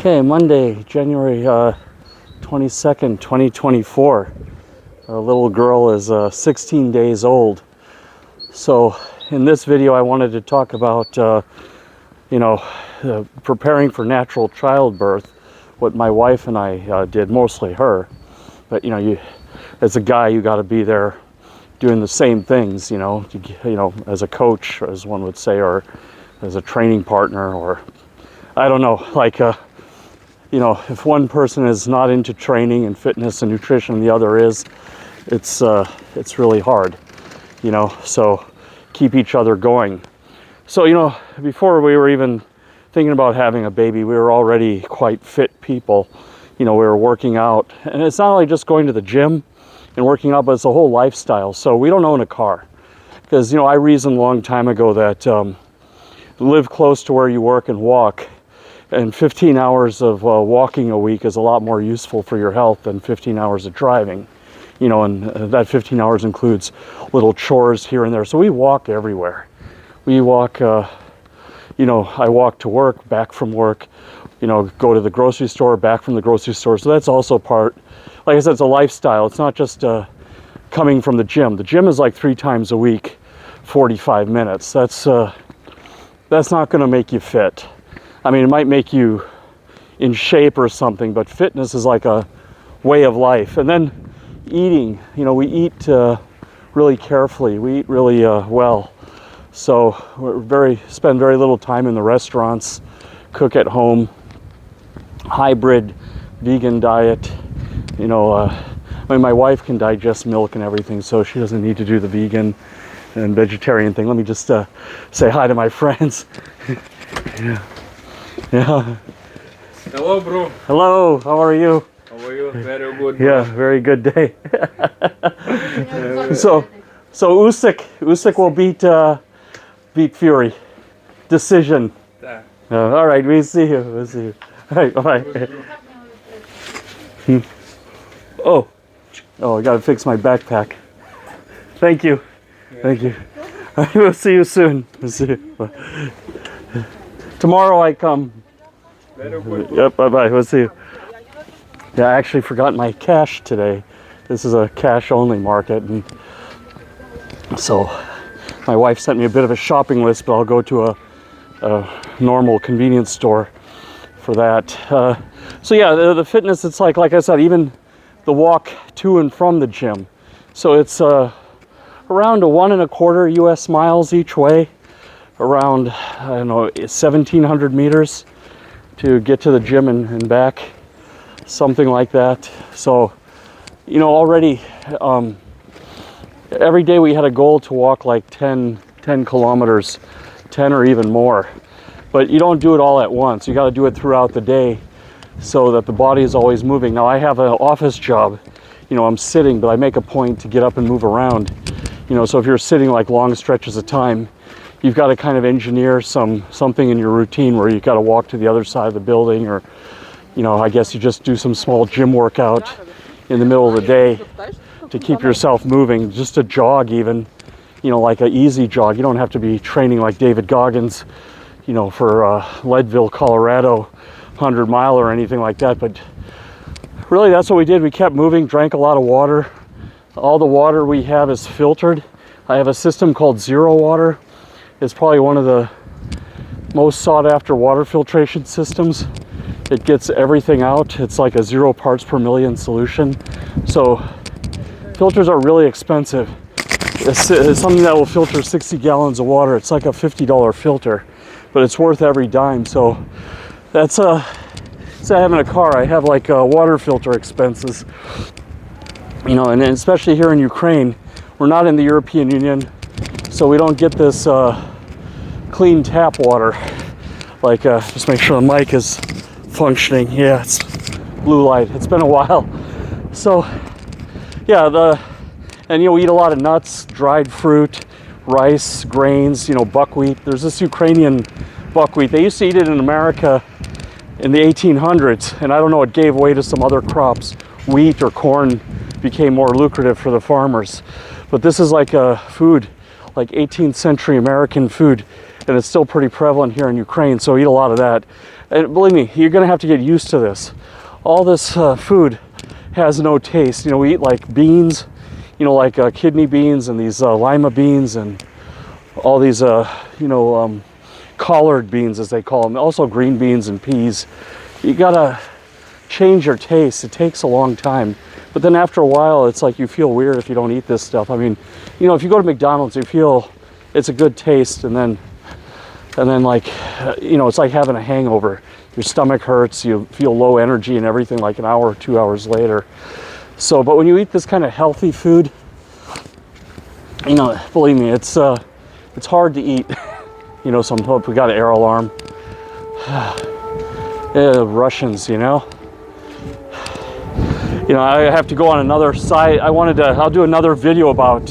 Okay, Monday, January 22nd, 2024. Our little girl is 16 days old. So in this video, I wanted to talk about, preparing for natural childbirth, what my wife and I did, mostly her. But, as a guy, you got to be there doing the same things, as a coach, as one would say, or as a training partner, or I don't know, if one person is not into training and fitness and nutrition and the other is, it's really hard, so keep each other going. So, before we were even thinking about having a baby, we were already quite fit people. We were working out, and it's not only just going to the gym and working out, but it's a whole lifestyle. So we don't own a car because, I reasoned a long time ago that live close to where you work and walk. And 15 hours of walking a week is a lot more useful for your health than 15 hours of driving. And that 15 hours includes little chores here and there. So we walk everywhere. We walk, I walk to work, back from work, go to the grocery store, back from the grocery store. So that's also part, like I said, it's a lifestyle. It's not just coming from the gym. The gym is like 3 times a week, 45 minutes. That's not going to make you fit. I mean, it might make you in shape or something, but fitness is like a way of life. And then eating, we eat really carefully. We eat really well. So we spend very little time in the restaurants, cook at home, hybrid vegan diet. My wife can digest milk and everything, so she doesn't need to do the vegan and vegetarian thing. Let me just say hi to my friends. Yeah. Hello, bro. Hello, how are you? How are you? Very good, bro. Yeah, very good day. So Usyk will beat Fury. Decision. All right, we see you. All right, bye-bye. Oh, I gotta fix my backpack. Thank you. Thank you. All right, we'll see you soon. We'll see you. Tomorrow I come. Yep, bye-bye. We'll see you. Yeah, I actually forgot my cash today. This is a cash-only market, and so my wife sent me a bit of a shopping list, but I'll go to a normal convenience store for that. So yeah, the fitness, it's like I said, even the walk to and from the gym. So it's around 1.25 US miles each way, around, 1,700 meters to get to the gym and back, something like that. So, already every day we had a goal to walk like 10 kilometers, 10 or even more. But you don't do it all at once. You got to do it throughout the day so that the body is always moving. Now I have an office job, I'm sitting, but I make a point to get up and move around. So if you're sitting like long stretches of time, you've got to kind of engineer something in your routine where you've got to walk to the other side of the building, or, I guess you just do some small gym workout in the middle of the day to keep yourself moving, just a jog even, like an easy jog. You don't have to be training like David Goggins, for Leadville, Colorado, 100-mile or anything like that. But really, that's what we did. We kept moving, drank a lot of water. All the water we have is filtered. I have a system called Zero Water. It's probably one of the most sought after water filtration systems. It gets everything out. It's like a 0 parts per million solution. So filters are really expensive. It's something that will filter 60 gallons of water. It's like a $50 filter, but it's worth every dime. So that's instead of having a car, I have like water filter expenses. And especially here in Ukraine, we're not in the European Union, so we don't get this clean tap water. Just make sure the mic is functioning. Yeah, it's blue light. It's been a while. So yeah, we eat a lot of nuts, dried fruit, rice, grains, buckwheat. There's this Ukrainian buckwheat. They used to eat it in America in the 1800s, and I don't know, it gave way to some other crops. Wheat or corn became more lucrative for the farmers. But this is like a food, like 18th century American food, and it's still pretty prevalent here in Ukraine, so eat a lot of that. And believe me, you're gonna have to get used to this. All this food has no taste. You know, we eat like beans, you know, like kidney beans and these lima beans and all these, collard beans as they call them. Also green beans and peas. You gotta change your taste. It takes a long time. But then after a while, it's like you feel weird if you don't eat this stuff. I mean, you know, if you go to McDonald's, you feel it's a good taste, and then like, it's like having a hangover. Your stomach hurts, you feel low energy and everything like an hour or 2 hours later. So, but when you eat this kind of healthy food, you know, believe me, it's hard to eat. You know, we got an air alarm. Russians, you know. You know, I have to go on another site. I'll do another video about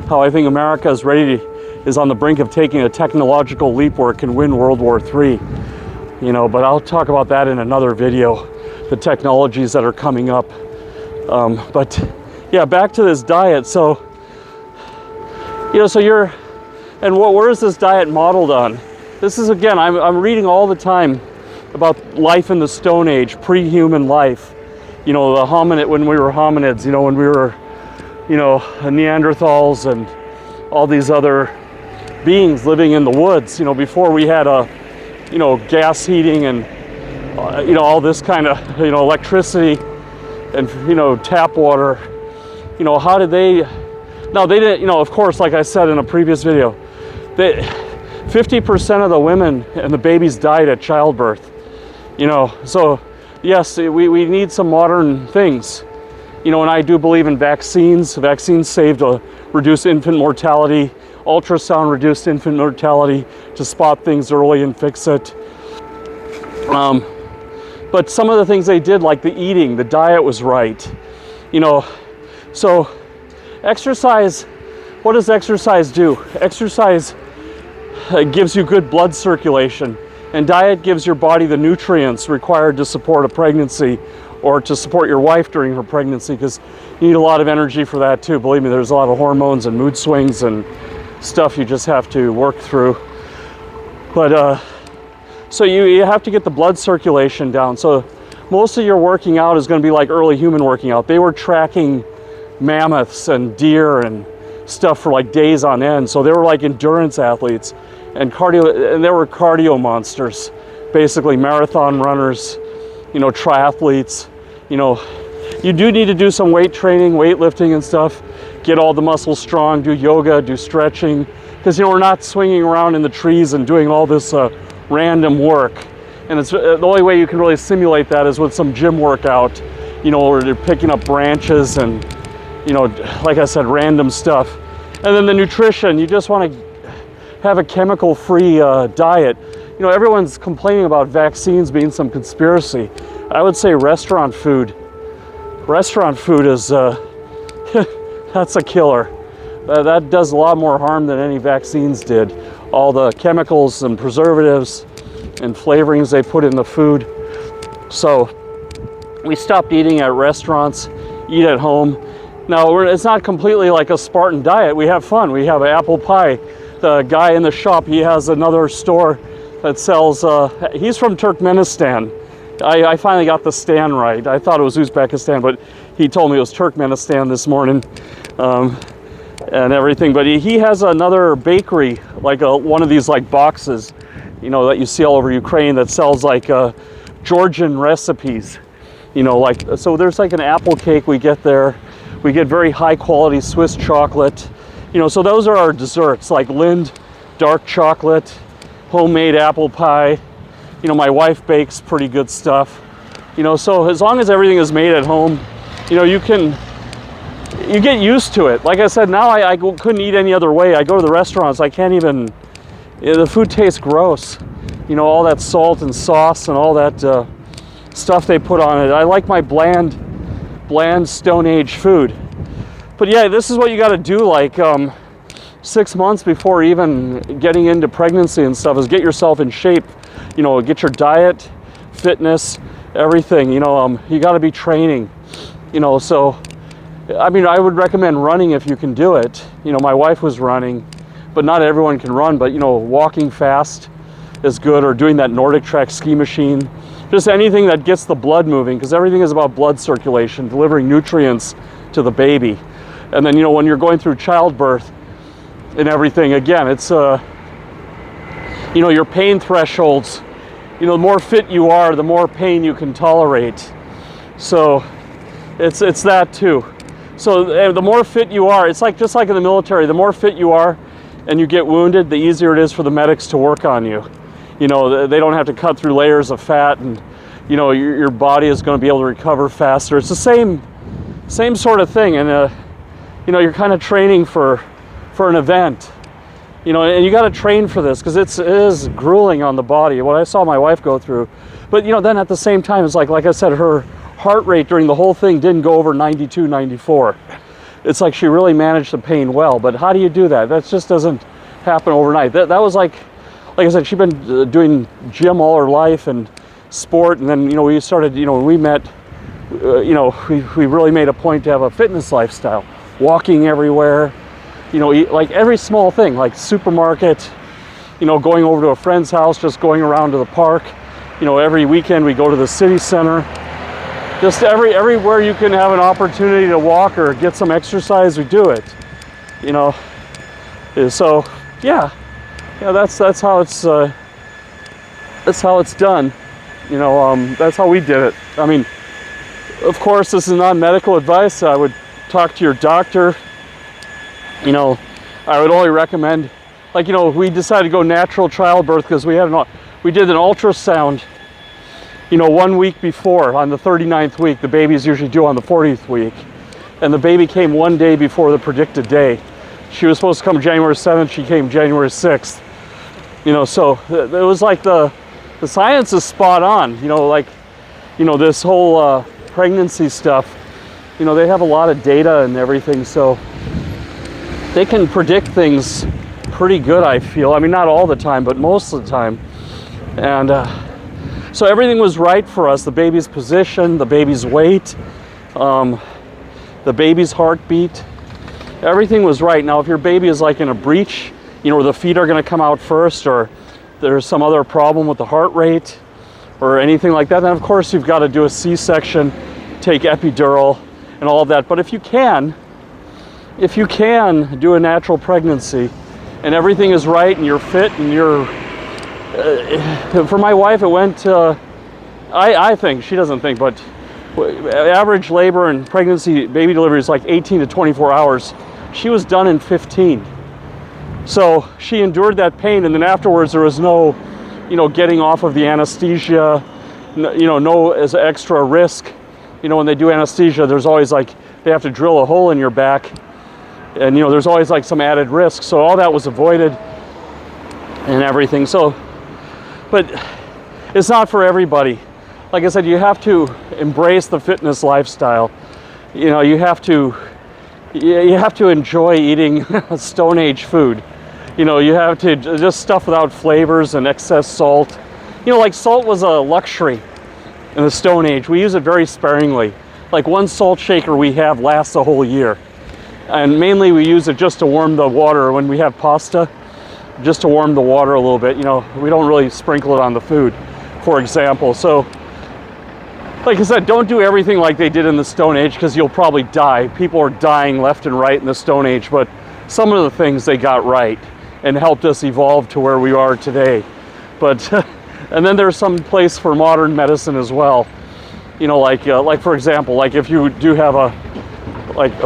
how I think America is on the brink of taking a technological leap where it can win World War III. You know, but I'll talk about that in another video, the technologies that are coming up. But yeah, back to this diet. So, you know, where is this diet modeled on? This is, again, I'm reading all the time about life in the Stone Age, pre-human life. You know, the hominid, when we were hominids, you know, when we were, you know, Neanderthals and all these other beings living in the woods, you know, before we had gas heating and, all this kind of, electricity and, tap water. You know, how did they, no, they didn't, of course, like I said in a previous video, 50% of the women and the babies died at childbirth, so yes, we need some modern things, and I do believe in vaccines. Vaccines reduced infant mortality. Ultrasound reduced infant mortality to spot things early and fix it. But some of the things they did, like the eating, the diet was right. So exercise, what does exercise do? Exercise gives you good blood circulation, and diet gives your body the nutrients required to support a pregnancy or to support your wife during her pregnancy, because you need a lot of energy for that too. Believe me, there's a lot of hormones and mood swings and stuff you just have to work through. But so you have to get the blood circulation down. So most of your working out is going to be like early human working out. They were tracking mammoths and deer and stuff for like days on end. So they were like endurance athletes and they were cardio monsters, basically marathon runners, triathletes. You do need to do some weight training, weightlifting and stuff, get all the muscles strong, do yoga, do stretching, because we're not swinging around in the trees and doing all this random work. And it's the only way you can really simulate that is with some gym workout, where you're picking up branches and, like I said, random stuff. And then the nutrition, you just want to have a chemical-free diet. Everyone's complaining about vaccines being some conspiracy. I would say restaurant food is, that's a killer. That does a lot more harm than any vaccines did. All the chemicals and preservatives and flavorings they put in the food. So we stopped eating at restaurants, eat at home. Now, it's not completely like a Spartan diet. We have fun. We have apple pie. The guy in the shop, he has another store that sells, he's from Turkmenistan. I finally got the stand right. I thought it was Uzbekistan, but he told me it was Turkmenistan this morning, and everything. But he has another bakery, like one of these like boxes, that you see all over Ukraine, that sells like Georgian recipes. So there's like an apple cake we get there. We get very high quality Swiss chocolate. So those are our desserts, like Lind dark chocolate, homemade apple pie. My wife bakes pretty good stuff. So as long as everything is made at home, you get used to it. Like I said, now I couldn't eat any other way. I go to the restaurants, I can't even, the food tastes gross. All that salt and sauce and all that stuff they put on it. I like my bland Stone Age food. But yeah, this is what you got to do, like 6 months before even getting into pregnancy and stuff, is get yourself in shape. Get your diet, fitness, everything. You got to be training. So I mean, I would recommend running if you can do it. My wife was running, but not everyone can run. But walking fast, is good, or doing that Nordic track ski machine. Just anything that gets the blood moving, because everything is about blood circulation, delivering nutrients to the baby. And then, when you're going through childbirth and everything, again, it's, your pain thresholds, the more fit you are, the more pain you can tolerate. So it's that too. So the more fit you are, it's like just like in the military, the more fit you are and you get wounded, the easier it is for the medics to work on you. They don't have to cut through layers of fat, and your body is going to be able to recover faster. It's the same sort of thing, and you're kind of training for an event, and you got to train for this, because it is grueling on the body, what I saw my wife go through. But then at the same time, it's like I said, her heart rate during the whole thing didn't go over 92, 94. It's like she really managed the pain well. But how do you do that? That just doesn't happen overnight. That was like I said, she'd been doing gym all her life and sport, and then we started, when we met, we really made a point to have a fitness lifestyle, walking everywhere, like every small thing, like supermarket, going over to a friend's house, just going around to the park, every weekend we go to the city center, just everywhere you can have an opportunity to walk or get some exercise, we do it, so yeah, that's how it's done. That's how we did it. I mean, of course, this is not medical advice. I would talk to your doctor. I would only recommend, we decided to go natural childbirth because we did an ultrasound, 1 week before, on the 39th week. The baby's usually due on the 40th week. And the baby came 1 day before the predicted day. She was supposed to come January 7th. She came January 6th. So it was like the science is spot on. This whole pregnancy stuff, they have a lot of data and everything, so they can predict things pretty good, I feel. I mean, not all the time, but most of the time. And so everything was right for us. The baby's position, the baby's weight, the baby's heartbeat, everything was right. Now, if your baby is like in a breech, where the feet are going to come out first, or there's some other problem with the heart rate or anything like that, then of course you've got to do a C-section, take epidural and all of that. But if you can do a natural pregnancy and everything is right and you're fit and you're for my wife, it went I think, she doesn't think, but average labor and pregnancy, baby delivery is like 18 to 24 hours. She was done in 15. So she endured that pain, and then afterwards there was no, getting off of the anesthesia, no as extra risk. When they do anesthesia, there's always they have to drill a hole in your back, and there's always some added risk. So all that was avoided and everything. So, but it's not for everybody. Like I said, you have to embrace the fitness lifestyle. You have to enjoy eating Stone Age food. You have to just stuff without flavors and excess salt. Salt was a luxury in the Stone Age. We use it very sparingly. One salt shaker we have lasts a whole year. And mainly we use it just to warm the water when we have pasta, just to warm the water a little bit. We don't really sprinkle it on the food, for example. So, like I said, don't do everything like they did in the Stone Age, because you'll probably die. People are dying left and right in the Stone Age, but some of the things they got right and helped us evolve to where we are today. But, and then there's some place for modern medicine as well. Like for example, if you do have a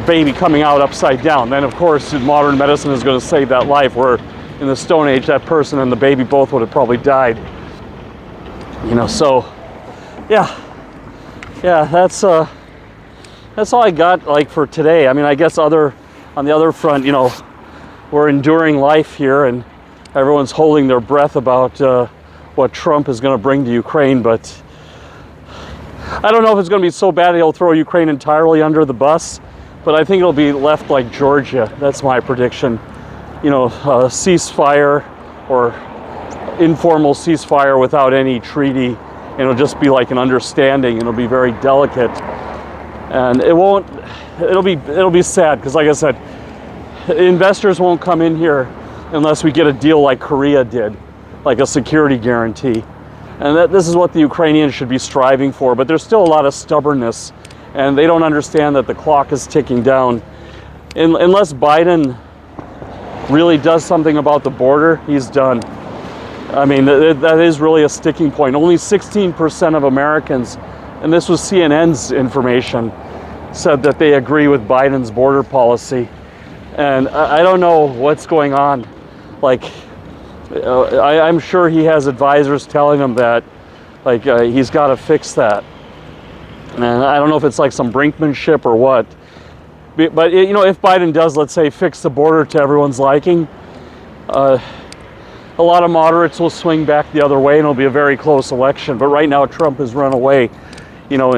baby coming out upside down, then of course modern medicine is going to save that life, where in the Stone Age that person and the baby both would have probably died. So yeah, that's all I got for today. I mean, I guess on the other front, we're enduring life here, and everyone's holding their breath about what Trump is going to bring to Ukraine. But I don't know if it's going to be so bad he'll throw Ukraine entirely under the bus, but I think it'll be left like Georgia. That's my prediction. A ceasefire or informal ceasefire without any treaty, and it'll just be like an understanding. It'll be very delicate, and it'll be sad, because like I said, investors won't come in here unless we get a deal like Korea did, like a security guarantee. And this is what the Ukrainians should be striving for, but there's still a lot of stubbornness, and they don't understand that the clock is ticking down. Unless Biden really does something about the border, he's done. I mean, that is really a sticking point. Only 16% of Americans, and this was CNN's information, said that they agree with Biden's border policy. And I don't know what's going on. Like, I'm sure he has advisors telling him that, like, he's got to fix that. And I don't know if it's like some brinkmanship or what. But you know, if Biden does, let's say, fix the border to everyone's liking, a lot of moderates will swing back the other way, and it'll be a very close election. But right now, Trump has run away, you know,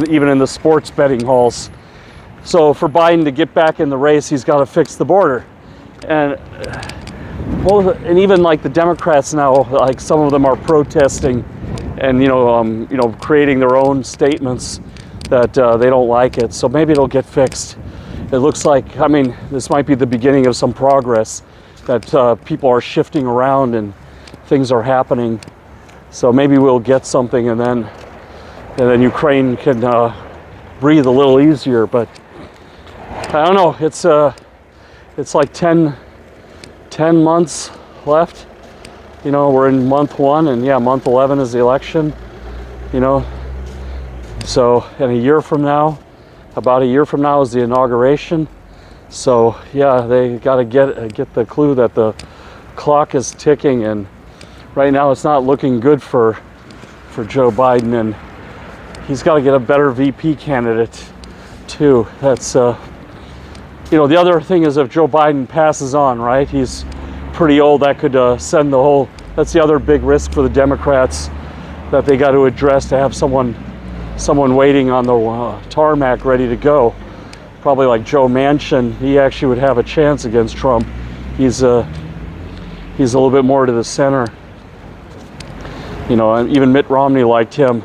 even in the sports betting halls. So for Biden to get back in the race, he's got to fix the border. And even like the Democrats now, like some of them are protesting and creating their own statements that they don't like it. So maybe it'll get fixed. It looks like, I mean, this might be the beginning of some progress, that people are shifting around and things are happening. So maybe we'll get something, and then Ukraine can breathe a little easier. But I don't know. It's like 10 months left. You know, we're in month 1, and yeah, month 11 is the election. You know, so in a year from now, about a year from now, is the inauguration. So yeah, they got to get the clue that the clock is ticking, and right now it's not looking good for Joe Biden, and he's got to get a better VP candidate too. That's the other thing is, if Joe Biden passes on, right? He's pretty old. That could send the whole. That's the other big risk for the Democrats that they got to address, to have someone waiting on the tarmac ready to go. Probably like Joe Manchin. He actually would have a chance against Trump. He's a little bit more to the center. You know, and even Mitt Romney liked him.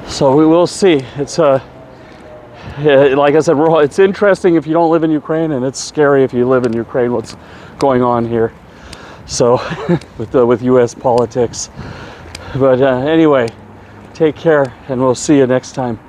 So we will see. It's like I said, it's interesting if you don't live in Ukraine, and it's scary if you live in Ukraine, what's going on here. So with U.S. politics. But anyway, take care, and we'll see you next time.